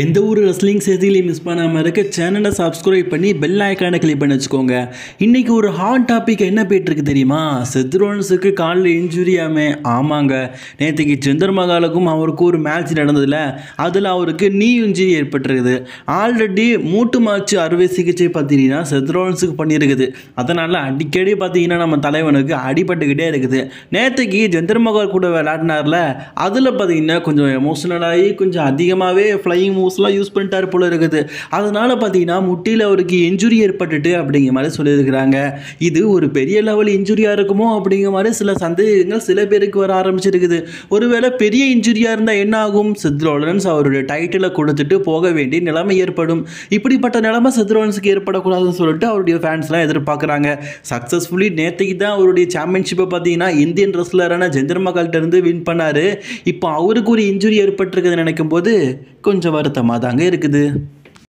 எந்த ஒரு wrestling செய்தியிலையும் miss பண்ணாமல் இருக்க சேனலை சப்ஸ்கிரைப் பண்ணி பெல் ஐக்கானை கிளிக் பண்ணி வச்சுக்கோங்க. இன்றைக்கி ஒரு ஹாட் டாபிக் என்ன போயிட்டுருக்கு தெரியுமா? செத் ரோலன்ஸுக்கு காலில் இன்ஜுரியாமே. ஆமாங்க, நேற்றுக்கு ஜிந்தர் மகாலுக்கும் அவருக்கும் ஒரு மேட்ச் நடந்ததில்ல, அதில் அவருக்கு நீ இன்ஜுரி ஏற்பட்டிருக்குது. ஆல்ரெடி மூட்டு மாற்று அறுவை சிகிச்சை பார்த்தீங்கன்னா செத் ரோலன்ஸுக்கு பண்ணியிருக்குது. அதனால் அடிக்கடி பார்த்தீங்கன்னா நம்ம தலைவனுக்கு அடிபட்டுக்கிட்டே இருக்குது. நேற்றுக்கு ஜிந்தர் மகால் கூட விளையாடினார்ல, அதில் பார்த்தீங்கன்னா கொஞ்சம் எமோஷனலாகி கொஞ்சம் அதிகமாகவே ஃப்ளையிங் மூவ்ஸ்லாம் யூஸ் பண்ணிட்டார் போல இருக்குது. அதனால் பார்த்தீங்கன்னா முட்டியில் அவருக்கு இன்ஜுரி ஏற்பட்டுட்டு அப்படிங்கிற மாதிரி சொல்லியிருக்கிறாங்க. இது ஒரு பெரிய லெவல் இன்ஜுரியாக இருக்குமோ அப்படிங்கிற மாதிரி சில சந்தேகங்கள் சில பேருக்கு வர ஆரம்பிச்சிருக்குது. ஒருவேளை பெரிய இன்ஜுரியாக இருந்தால் என்ன ஆகும்? செத் ரோலன்ஸ் அவருடைய டைட்டிலை கொடுத்துட்டு போக வேண்டிய நிலைமை ஏற்படும். இப்படிப்பட்ட நிலைமை செத் ரோலன்ஸுக்கு ஏற்படக்கூடாதுன்னு சொல்லிட்டு அவருடைய ஃபேன்ஸ்லாம் எதிர்பார்க்குறாங்க. சக்ஸஸ்ஃபுல்லி நேற்றுக்கு தான் அவருடைய சாம்பியன்ஷிப்பை பார்த்தீங்கன்னா இந்தியன் ரெஸ்லரான ஜிந்தர் மகால்கிட்ட இருந்து வின் பண்ணார். இப்போ அவருக்கு ஒரு இன்ஜுரி ஏற்பட்டிருக்குதுன்னு நினைக்கும் போது கொஞ்சம் வருத்தமாக தாங்க இருக்குது.